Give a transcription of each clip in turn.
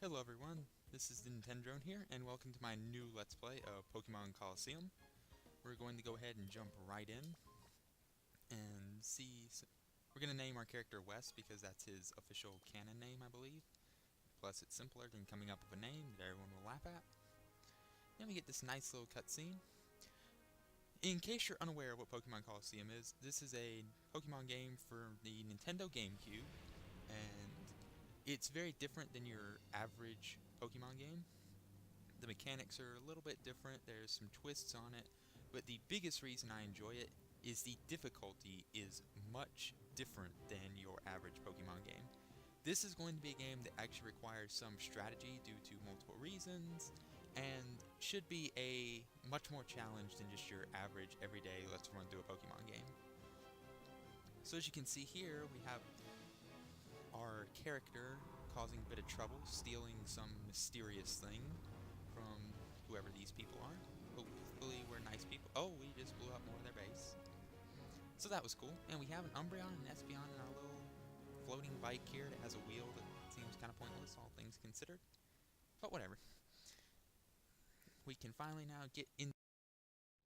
Hello everyone, this is the Nintendrone here, and welcome to my new Let's Play of Pokemon Colosseum. We're going to go ahead and jump right in and see. We're going to name our character Wes because that's his official canon name, I believe. Plus it's simpler than coming up with a name that everyone will laugh at. Then we get this nice little cutscene. In case you're unaware of what Pokemon Colosseum is, this is a Pokemon game for the Nintendo GameCube, and it's very different than your average Pokemon game. The mechanics are a little bit different, there's some twists on it, but the biggest reason I enjoy it is the difficulty is much different than your average Pokemon game. This is going to be a game that actually requires some strategy due to multiple reasons, and should be a much more challenge than just your average everyday let's run through a Pokemon game. So as you can see here, we have our character causing a bit of trouble, stealing some mysterious thing from whoever these people are. Hopefully we're nice people. Oh, we just blew up more of their base. So that was cool. And we have an Umbreon and an Espeon in our little floating bike here that has a wheel that seems kind of pointless, all things considered. But whatever. We can finally now get into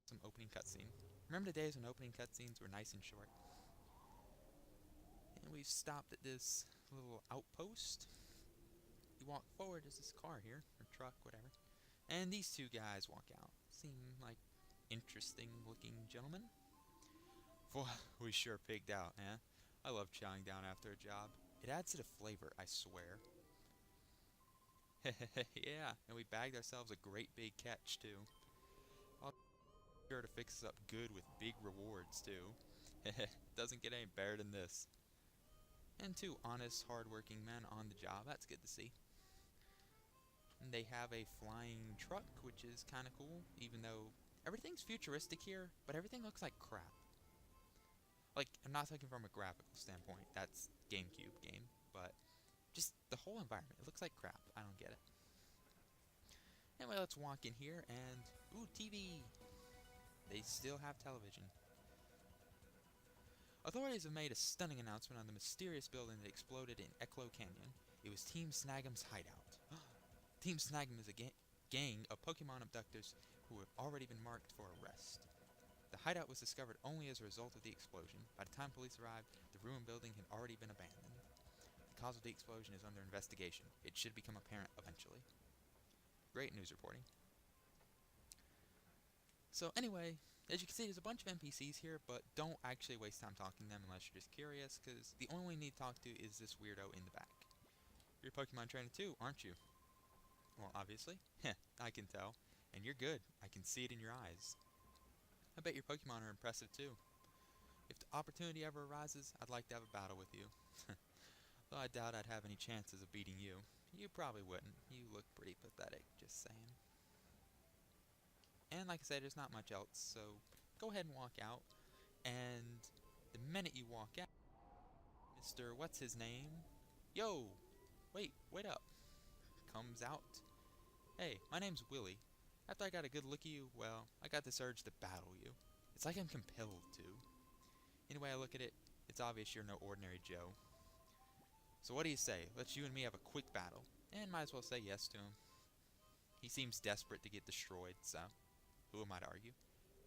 some opening cutscene. Remember the days when opening cutscenes were nice and short? And we've stopped at this little outpost. You walk forward, there's this car here, or truck, whatever. And these two guys walk out. Seem like interesting looking gentlemen. Boy, we sure pigged out, eh? I love chowing down after a job. It adds to the flavor, I swear. Yeah, and we bagged ourselves a great big catch, too. I'll be sure to fix us up good with big rewards, too. Doesn't get any better than this. And two honest, hard-working men on the job. That's good to see. And they have a flying truck, which is kind of cool, even though everything's futuristic here, but everything looks like crap. Like, I'm not talking from a graphical standpoint. That's GameCube game, but just the whole environment. It looks like crap. I don't get it. Anyway, let's walk in here and... Ooh, TV! They still have television. Authorities have made a stunning announcement on the mysterious building that exploded in Echo Canyon. It was Team Snag'em's hideout. Team Snag'em is a gang of Pokemon abductors who have already been marked for arrest. The hideout was discovered only as a result of the explosion. By the time police arrived, the ruined building had already been abandoned. The cause of the explosion is under investigation. It should become apparent eventually. Great news reporting. So anyway, as you can see, there's a bunch of NPCs here, but don't actually waste time talking to them unless you're just curious, because the only one you need to talk to is this weirdo in the back. You're a Pokemon trainer too, aren't you? Well, obviously. Heh, I can tell. And you're good. I can see it in your eyes. I bet your Pokemon are impressive too. If the opportunity ever arises, I'd like to have a battle with you. Though I doubt I'd have any chances of beating you. You probably wouldn't. You look pretty pathetic, just saying. And like I said, there's not much else, so go ahead and walk out. And the minute you walk out, Mr. What's his name? Yo! Wait up. Comes out. Hey, my name's Willie. After I got a good look at you, well, I got this urge to battle you. It's like I'm compelled to. Anyway I look at it, it's obvious you're no ordinary Joe. So what do you say? Let's you and me have a quick battle. And might as well say yes to him. He seems desperate to get destroyed, so who am I to argue?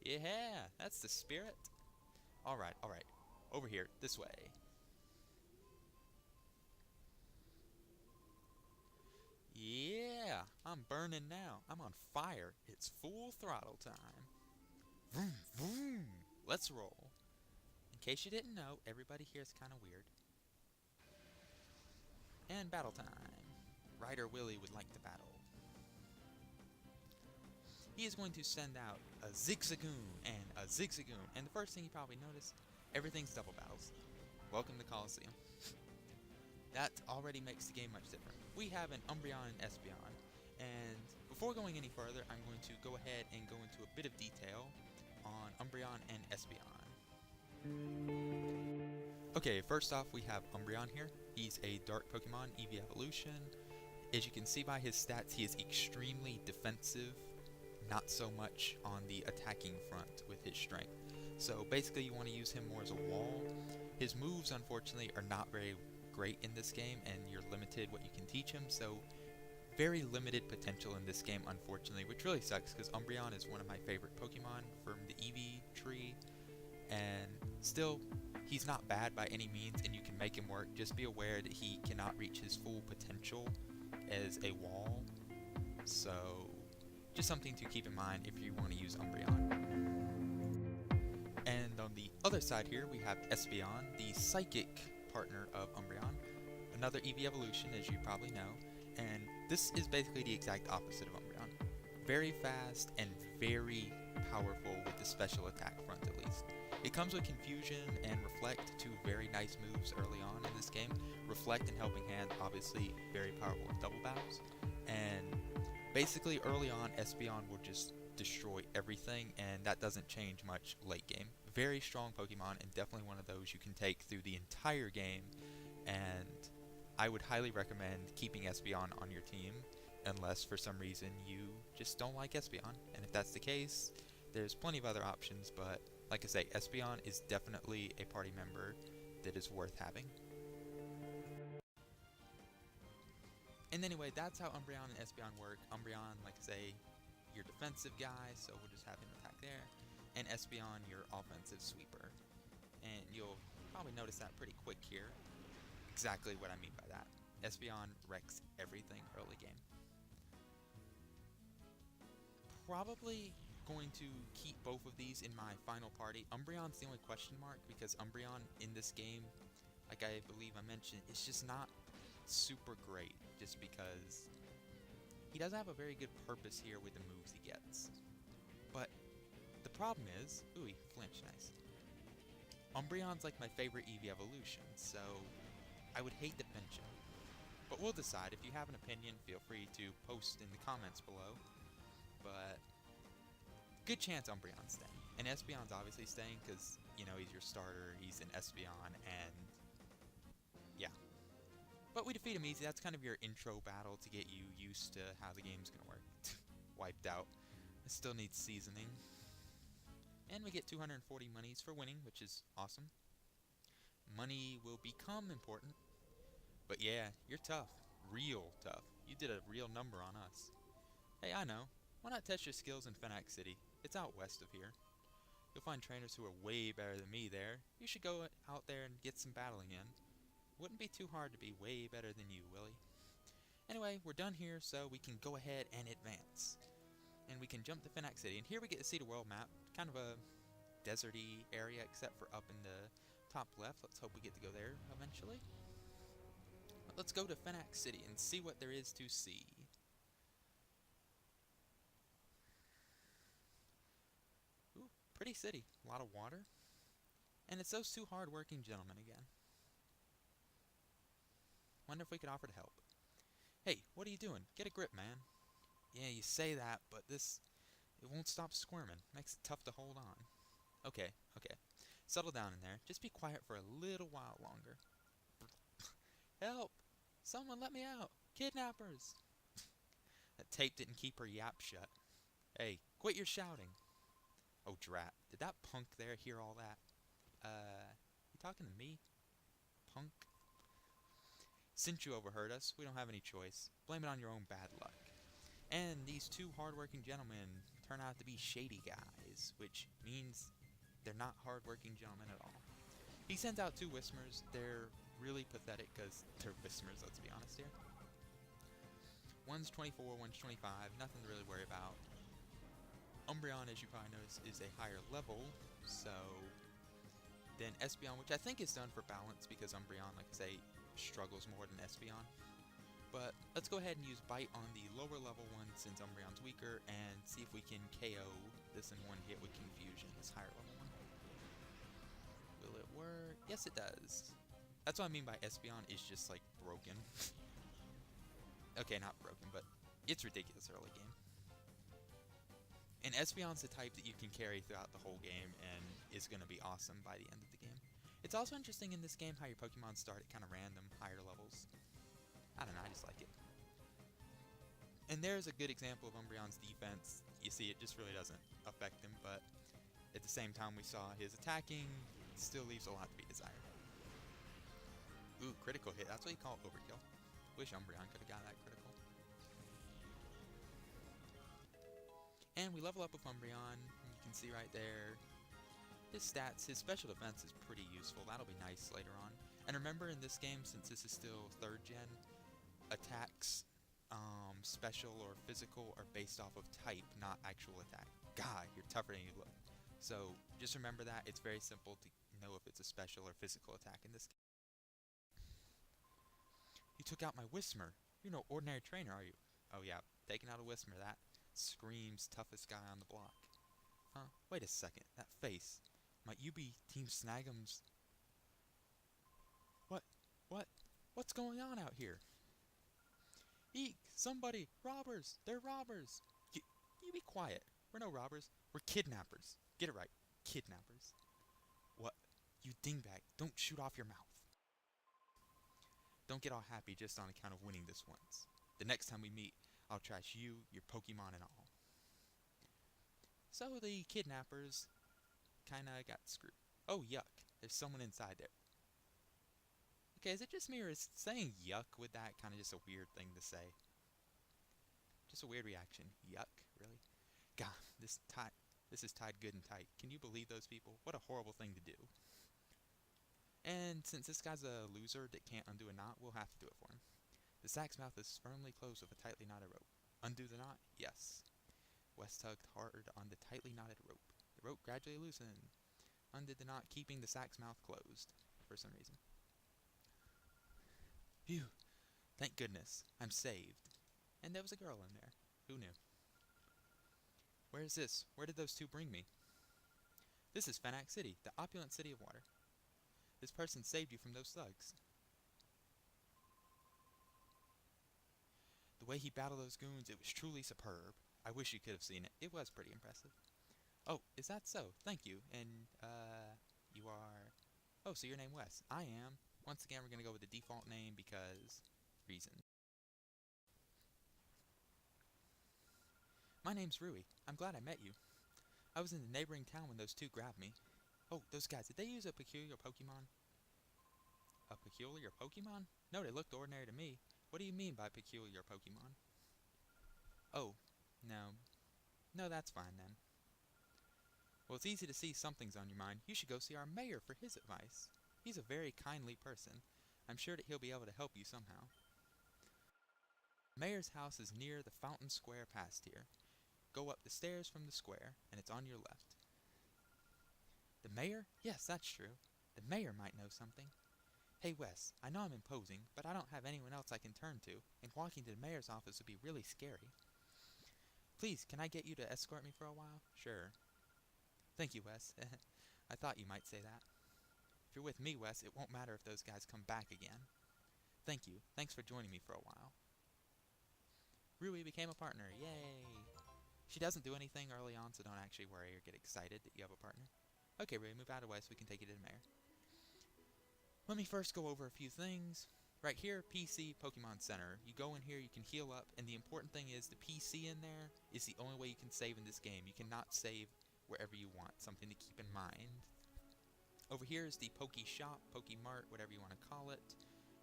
Yeah, that's the spirit. Alright. Over here, this way. Yeah, I'm burning now. I'm on fire. It's full throttle time. Vroom, vroom. Let's roll. In case you didn't know, everybody here is kind of weird. And battle time. Ryder Willie would like to battle. He is going to send out a Zigzagoon and a Zigzagoon. And the first thing you probably notice, everything's double battles. Welcome to Colosseum. That already makes the game much different. We have an Umbreon and Espeon. And before going any further, I'm going to go ahead and go into a bit of detail on Umbreon and Espeon. Okay, first off we have Umbreon here. He's a dark Pokemon, EV Evolution. As you can see by his stats, he is extremely defensive, not so much on the attacking front with his strength. So basically you want to use him more as a wall. His moves unfortunately are not very great in this game, and you're limited what you can teach him, so very limited potential in this game, unfortunately, which really sucks because Umbreon is one of my favorite Pokemon from the Eevee tree, and still, he's not bad by any means, and you can make him work. Just be aware that he cannot reach his full potential as a wall, so just something to keep in mind if you want to use Umbreon. And on the other side here, we have Espeon, the psychic partner of Umbreon, another Eevee evolution, as you probably know, and this is basically the exact opposite of Umbreon. Very fast and very powerful with the special attack front, at least. It comes with Confusion and Reflect, two very nice moves early on in this game. Reflect and Helping Hand, obviously very powerful with double battles, and basically early on Espeon will just destroy everything, and that doesn't change much late game. Very strong Pokemon, and definitely one of those you can take through the entire game, and I would highly recommend keeping Espeon on your team, unless for some reason you just don't like Espeon. And if that's the case, there's plenty of other options, but like I say, Espeon is definitely a party member that is worth having. And anyway, that's how Umbreon and Espeon work. Umbreon, like I say, your defensive guy, so we'll just have him attack there, and Espeon, your offensive sweeper. And you'll probably notice that pretty quick here. Exactly what I mean by that. Espeon wrecks everything early game. Probably going to keep both of these in my final party. Umbreon's the only question mark, because Umbreon in this game, like I believe I mentioned, is just not super great, just because he doesn't have a very good purpose here with the moves he gets. But the problem is, ooh, he flinched, nice. Umbreon's like my favorite Eevee evolution, so I would hate to pinch him. But we'll decide. If you have an opinion, feel free to post in the comments below. But good chance Umbreon's staying. And Espeon's obviously staying because, you know, he's your starter, he's an Espeon, and yeah. But we defeat him easy. That's kind of your intro battle to get you used to how the game's gonna work. Wiped out. I still need seasoning. And we get 240 monies for winning, which is awesome. Money will become important. But yeah, you're tough. Real tough. You did a real number on us. Hey, I know. Why not test your skills in Phoenix City? It's out west of here. You'll find trainers who are way better than me there. You should go out there and get some battling in. Wouldn't be too hard to be way better than you, Willie. Anyway, we're done here, so we can go ahead and advance. And we can jump to Phoenix City. And here we get to see the world map. Kind of a deserty area, except for up in the top left. Let's hope we get to go there eventually. But let's go to Phoenix City and see what there is to see. Ooh, pretty city. A lot of water. And it's those two hard-working gentlemen again. Wonder if we could offer to help. Hey, what are you doing? Get a grip, man. Yeah, you say that, but it won't stop squirming. Makes it tough to hold on. Okay. Settle down in there. Just be quiet for a little while longer. Help! Someone let me out! Kidnappers! That tape didn't keep her yap shut. Hey, quit your shouting. Oh, drat. Did that punk there hear all that? You talking to me? Punk? Since you overheard us, we don't have any choice. Blame it on your own bad luck. And these two hard-working gentlemen turn out to be shady guys, which means they're not hard-working gentlemen at all. He sends out two Whismers. They're really pathetic because they're Whismers, let's be honest here. One's 24, one's 25, nothing to really worry about. Umbreon, as you probably notice, is a higher level, so than Espeon, which I think is done for balance because Umbreon, like I say, struggles more than Espeon. But let's go ahead and use Bite on the lower level one since Umbreon's weaker, and see if we can KO this in one hit with Confusion, this higher level one. Will it work? Yes, it does. That's what I mean by Espeon is just like broken. Okay, not broken, but it's ridiculous early game. And Espeon's the type that you can carry throughout the whole game and is going to be awesome by the end of the game. It's also interesting in this game how your Pokemon start at kind of random, higher levels. I don't know, I just like it. And there's a good example of Umbreon's defense. You see, it just really doesn't affect him, but at the same time we saw his attacking still leaves a lot to be desired. Ooh, critical hit. That's what you call overkill. Wish Umbreon could have got that critical. And we level up with Umbreon. You can see right there his stats. His special defense is pretty useful. That'll be nice later on. And remember, in this game, since this is still 3rd gen, attacks, special or physical, are based off of type, not actual attack. God, you're tougher than you look. So just remember that. It's very simple to know if it's a special or physical attack in this game. You took out my Whismer. You're no ordinary trainer, are you? Oh yeah, taking out a Whismer. That screams toughest guy on the block. Huh? Wait a second. That face. Might you be Team Snag'em's... What? What's going on out here? Eek! Somebody! Robbers! They're robbers! You be quiet. We're no robbers. We're kidnappers. Get it right. Kidnappers. What? You dingbat. Don't shoot off your mouth. Don't get all happy just on account of winning this once. The next time we meet, I'll trash you, your Pokemon, and all. So the kidnappers kinda got screwed. Oh, yuck. There's someone inside there. Okay, is it just me, or is saying yuck with that kind of just a weird thing to say? Just a weird reaction. Yuck? Really? God, this is tied good and tight. Can you believe those people? What a horrible thing to do. And since this guy's a loser that can't undo a knot, we'll have to do it for him. The sack's mouth is firmly closed with a tightly knotted rope. Undo the knot? Yes. Wes tugged hard on the tightly knotted rope. The rope gradually loosened. Undid the knot, keeping the sack's mouth closed, for some reason. Phew. Thank goodness. I'm saved. And there was a girl in there. Who knew? Where is this? Where did those two bring me? This is Fanac City, the opulent city of water. This person saved you from those thugs. The way he battled those goons, it was truly superb. I wish you could have seen it. It was pretty impressive. Oh, is that so? Thank you. And, you are... Oh, so your name Wes. I am. Once again, we're going to go with the default name because... reason. My name's Rui. I'm glad I met you. I was in the neighboring town when those two grabbed me. Oh, those guys, did they use a peculiar Pokemon? A peculiar Pokemon? No, they looked ordinary to me. What do you mean by peculiar Pokemon? Oh, no. No, that's fine then. Well, it's easy to see something's on your mind. You should go see our mayor for his advice. He's a very kindly person. I'm sure that he'll be able to help you somehow. The mayor's house is near the Fountain Square past here. Go up the stairs from the square, and it's on your left. The mayor? Yes, that's true. The mayor might know something. Hey, Wes, I know I'm imposing, but I don't have anyone else I can turn to, and walking to the mayor's office would be really scary. Please, can I get you to escort me for a while? Sure. Thank you, Wes. I thought you might say that. If you're with me, Wes, it won't matter if those guys come back again. Thank you. Thanks for joining me for a while. Rui became a partner. Yay! She doesn't do anything early on, so don't actually worry or get excited that you have a partner. Okay, Rui, move out of the way so we can take you to the mayor. Let me first go over a few things. Right here, PC Pokemon Center. You go in here, you can heal up, and the important thing is the PC in there is the only way you can save in this game. You cannot save wherever you want, something to keep in mind. Over here is the Poke Shop, Poke Mart, whatever you want to call it.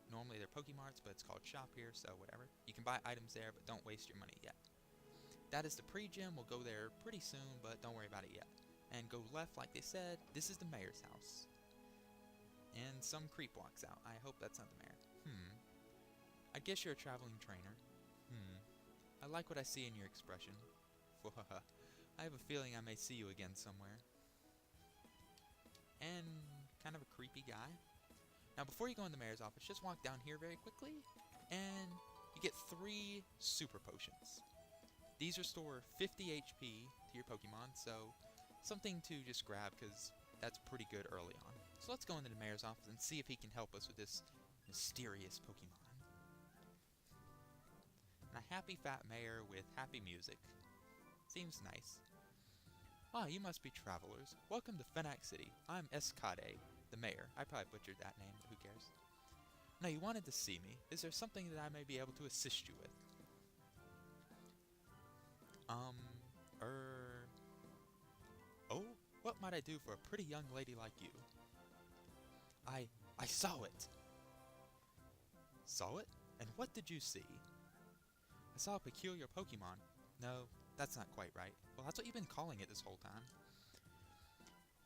Normally they're Poke Marts, but it's called Shop here, so whatever. You can buy items there, but don't waste your money yet. That is the pre-gym. We'll go there pretty soon, but don't worry about it yet. And go left, like they said. This is the mayor's house. And some creep walks out. I hope that's not the mayor. I guess you're a traveling trainer. I like what I see in your expression. I have a feeling I may see you again somewhere. And kind of a creepy guy. Now, before you go in the mayor's office, just walk down here very quickly, and you get 3 super potions. These restore 50 HP to your Pokemon, so something to just grab, because that's pretty good early on. So let's go into the mayor's office and see if he can help us with this mysterious Pokemon. And a happy fat mayor with happy music. Seems nice. Ah, you must be travelers. Welcome to Fanac City. I'm Escade, the mayor. I probably butchered that name, but who cares? Now, you wanted to see me. Is there something that I may be able to assist you with? Oh, what might I do for a pretty young lady like you? I saw it! Saw it? And what did you see? I saw a peculiar Pokemon. No, That's not quite right. Well, that's what you've been calling it this whole time.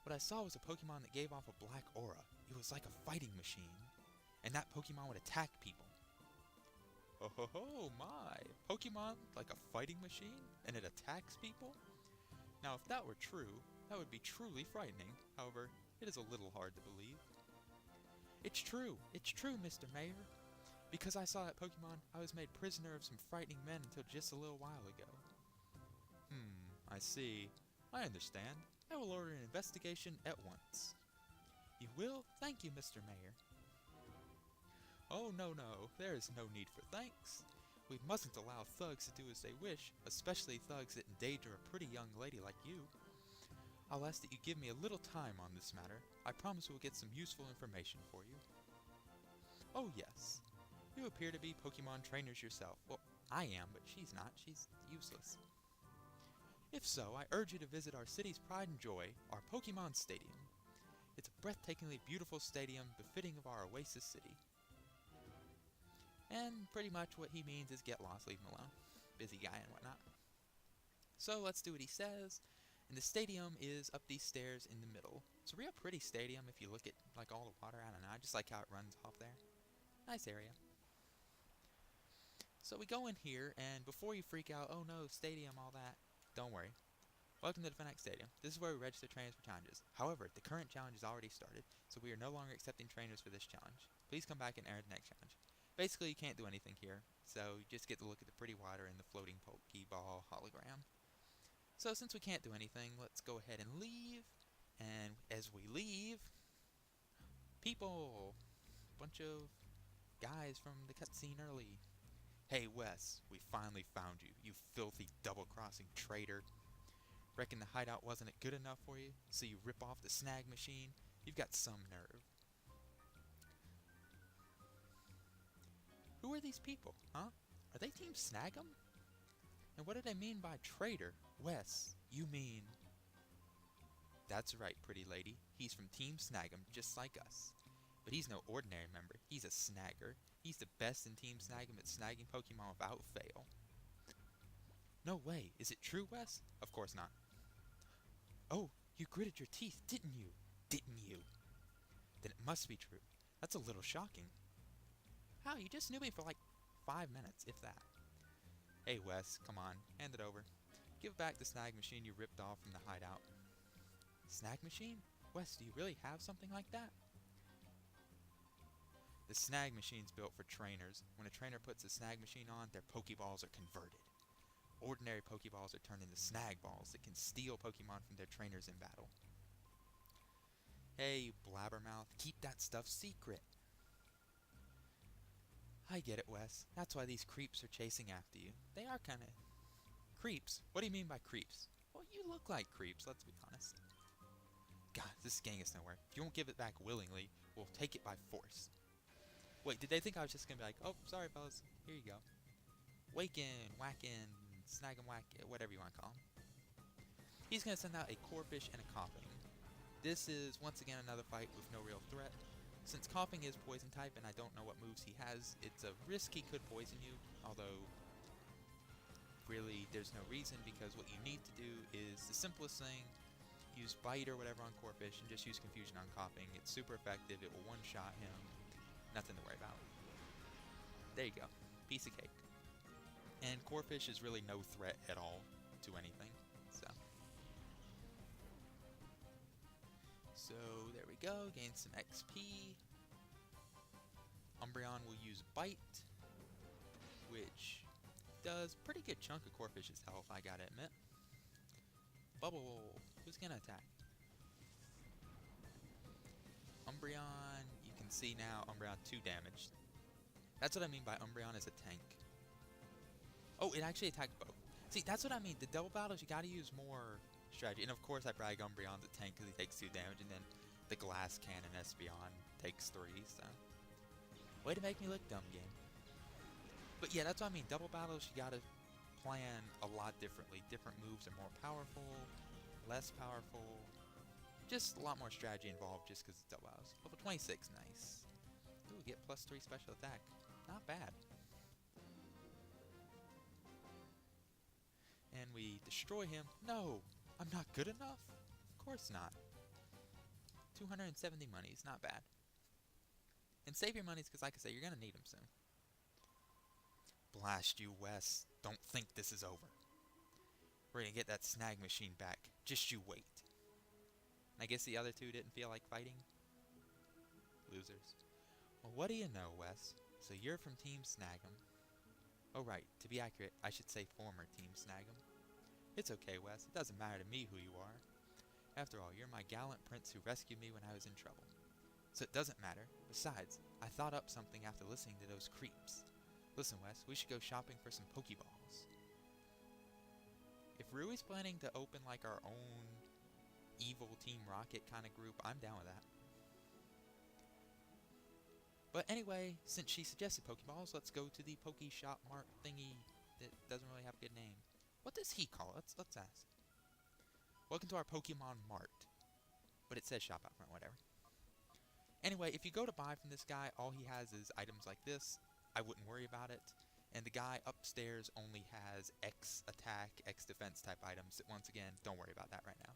What I saw was a Pokemon that gave off a black aura. It was like a fighting machine. And that Pokemon would attack people. Oh ho ho, my! Pokemon like a fighting machine? And it attacks people? Now, if that were true, that would be truly frightening. However, it is a little hard to believe. It's true, Mr. Mayor. Because I saw that Pokemon, I was made prisoner of some frightening men until just a little while ago. I see. I understand. I will order an investigation at once. You will? Thank you, Mr. Mayor. Oh, no, there is no need for thanks. We mustn't allow thugs to do as they wish, especially thugs that endanger a pretty young lady like you. I'll ask that you give me a little time on this matter. I promise we'll get some useful information for you. Oh, yes. You appear to be Pokemon trainers yourself. Well, I am, but she's not. She's useless. If so, I urge you to visit our city's pride and joy, our Pokemon Stadium. It's a breathtakingly beautiful stadium befitting of our Oasis City. And pretty much what he means is get lost, leave him alone. Busy guy and whatnot. So let's do what he says. And the stadium is up these stairs in the middle. It's a real pretty stadium if you look at like all the water. I don't know, I just like how it runs off there. Nice area. So we go in here, and before you freak out, oh no, stadium, all that, don't worry. Welcome to the Fnatic Stadium. This is where we register trainers for challenges. However, the current challenge has already started, so we are no longer accepting trainers for this challenge. Please come back and enter the next challenge. Basically, you can't do anything here, so you just get to look at the pretty water and the floating Pokeball hologram. So since we can't do anything, let's go ahead and leave. And as we leave, people, bunch of guys from the cutscene early. Hey Wes, we finally found you, you filthy double-crossing traitor. Reckon the hideout wasn't good enough for you, so you rip off the snag machine? You've got some nerve. Who are these people, huh? Are they Team Snag'em? And what do they mean by traitor? Wes, you mean... That's right, pretty lady. He's from Team Snag'em, just like us. But he's no ordinary member. He's a snagger. He's the best in Team Snag'em at snagging Pokemon without fail. No way. Is it true, Wes? Of course not. Oh, you gritted your teeth, didn't you? Didn't you? Then it must be true. That's a little shocking. How? You just knew me for like 5 minutes, if that. Hey, Wes, come on. Hand it over. Give back the snag machine you ripped off from the hideout. Snag machine? Wes, do you really have something like that? The snag machine's built for trainers. When a trainer puts a snag machine on, their Pokeballs are converted. Ordinary Pokeballs are turned into snag balls that can steal Pokemon from their trainers in battle. Hey, you blabbermouth, keep that stuff secret. I get it, Wes. That's why these creeps are chasing after you. They are kinda... Creeps? What do you mean by creeps? Well, you look like creeps, let's be honest. God, this gang is nowhere. If you won't give it back willingly, we'll take it by force. Wait, did they think I was just gonna be like, oh, sorry fellas, here you go. Waken, whackin', snag 'em, whack, whatever you want to call him. He's gonna send out a Corphish and a Coughing. This is, once again, another fight with no real threat. Since Coughing is poison type and I don't know what moves he has, it's a risk he could poison you, although really there's no reason because what you need to do is the simplest thing. Use Bite or whatever on Corphish and just use Confusion on Coughing. It's super effective, it will one-shot him. Nothing to worry about. There you go. Piece of cake. And Corphish is really no threat at all to anything. So there we go. Gain some XP. Umbreon will use Bite, which does a pretty good chunk of Corphish's health, I gotta admit. Bubble. Who's gonna attack? Umbreon, you can see now Umbreon 2 damage. That's what I mean by Umbreon as a tank. Oh, it actually attacked both. See, that's what I mean. The double battles, you gotta use more strategy. And of course, I brag Umbreon's a tank because he takes 2 damage, and then the Glass Cannon Espeon takes 3, so... Way to make me look dumb, game. But yeah, that's what I mean. Double battles, you gotta plan a lot differently. Different moves are more powerful, less powerful. Just a lot more strategy involved just because it's double battles. Level 26, nice. Ooh, get +3 special attack. Not bad. And we destroy him? No! I'm not good enough? Of course not. 270 monies, not bad. And save your monies, because like I say, you're going to need them soon. Blast you, Wes. Don't think this is over. We're going to get that snag machine back. Just you wait. And I guess the other two didn't feel like fighting? Losers. Well, what do you know, Wes? So you're from Team Snag'em. Oh, right. To be accurate, I should say former Team Snag'em. It's okay, Wes. It doesn't matter to me who you are. After all, you're my gallant prince who rescued me when I was in trouble. So it doesn't matter. Besides, I thought up something after listening to those creeps. Listen, Wes, we should go shopping for some Pokeballs. If Rui's planning to open like our own evil Team Rocket kind of group, I'm down with that. But anyway, since she suggested Pokeballs, let's go to the Poke Shop Mart thingy that doesn't really have a good name. What does he call it? Let's ask. Welcome to our Pokemon Mart. But it says shop out front, whatever. Anyway, if you go to buy from this guy, all he has is items like this. I wouldn't worry about it. And the guy upstairs only has X attack, X defense type items. Once again, don't worry about that right now.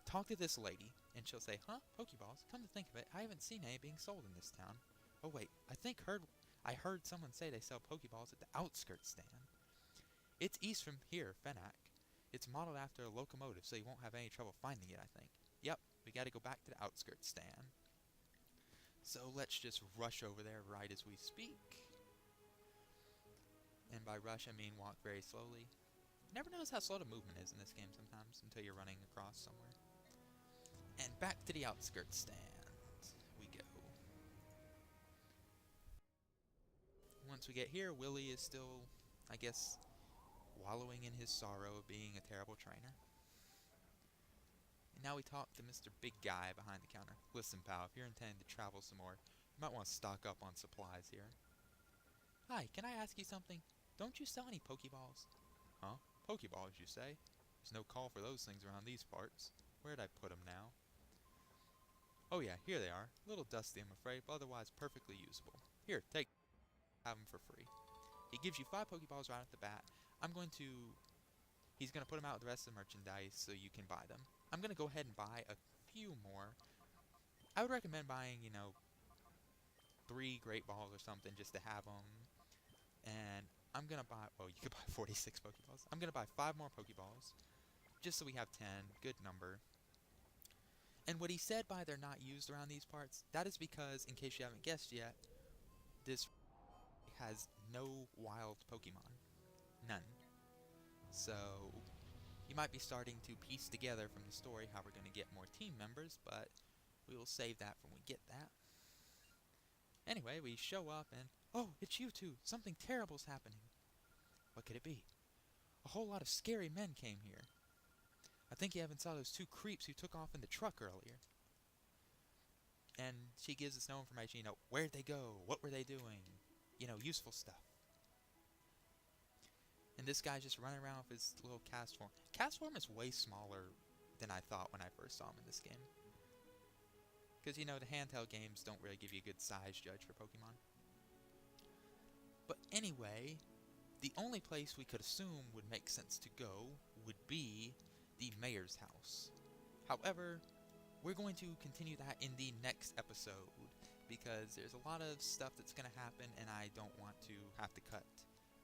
Talk to this lady, and she'll say, huh? Pokeballs? Come to think of it, I haven't seen any being sold in this town. Oh wait, I heard someone say they sell Pokeballs at the outskirts stand. It's east from here, Fenak. It's modeled after a locomotive, so you won't have any trouble finding it, I think. Yep, we gotta go back to the outskirts stand. So let's just rush over there right as we speak. And by rush, I mean walk very slowly. Never notice how slow the movement is in this game sometimes until you're running across somewhere. And back to the outskirts stand we go. Once we get here, Willie is still, I guess, wallowing in his sorrow of being a terrible trainer. And now we talk to Mr. Big Guy behind the counter. Listen, pal, if you're intending to travel some more, you might want to stock up on supplies here. Hi, can I ask you something? Don't you sell any Pokeballs? Huh? Pokeballs, you say? There's no call for those things around these parts. Where'd I put them now? Oh yeah, here they are. A little dusty, I'm afraid, but otherwise perfectly usable. Here, take. Have them for free. He gives you 5 Pokeballs right off the bat. He's going to put them out with the rest of the merchandise so you can buy them. I'm going to go ahead and buy a few more. I would recommend buying, 3 Great Balls or something just to have them. And I'm going to buy, you could buy 46 Pokeballs. I'm going to buy 5 more Pokeballs just so we have 10. Good number. And what he said by they're not used around these parts, that is because, in case you haven't guessed yet, this has no wild Pokemon. None. So, you might be starting to piece together from the story how we're going to get more team members, but we will save that when we get that. Anyway, we show up and, oh, it's you two. Something terrible's happening. What could it be? A whole lot of scary men came here. I think you haven't saw those 2 creeps who took off in the truck earlier. And she gives us no information, where'd they go? What were they doing? Useful stuff. And this guy's just running around with his little cast form. Cast form is way smaller than I thought when I first saw him in this game. Because, the handheld games don't really give you a good size judge for Pokemon. But anyway, the only place we could assume would make sense to go would be the mayor's house. However, we're going to continue that in the next episode, because there's a lot of stuff that's going to happen, and I don't want to have to cut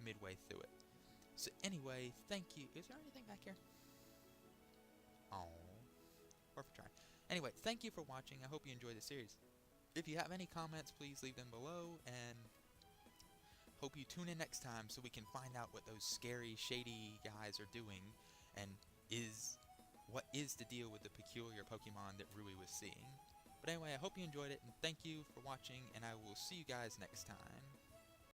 midway through it. So anyway, thank you. Is there anything back here? Oh, worth a try. Anyway, thank you for watching. I hope you enjoyed the series. If you have any comments, please leave them below, and hope you tune in next time so we can find out what those scary, shady guys are doing, and what is the deal with the peculiar Pokemon that Rui was seeing. But anyway, I hope you enjoyed it, and thank you for watching, and I will see you guys next time.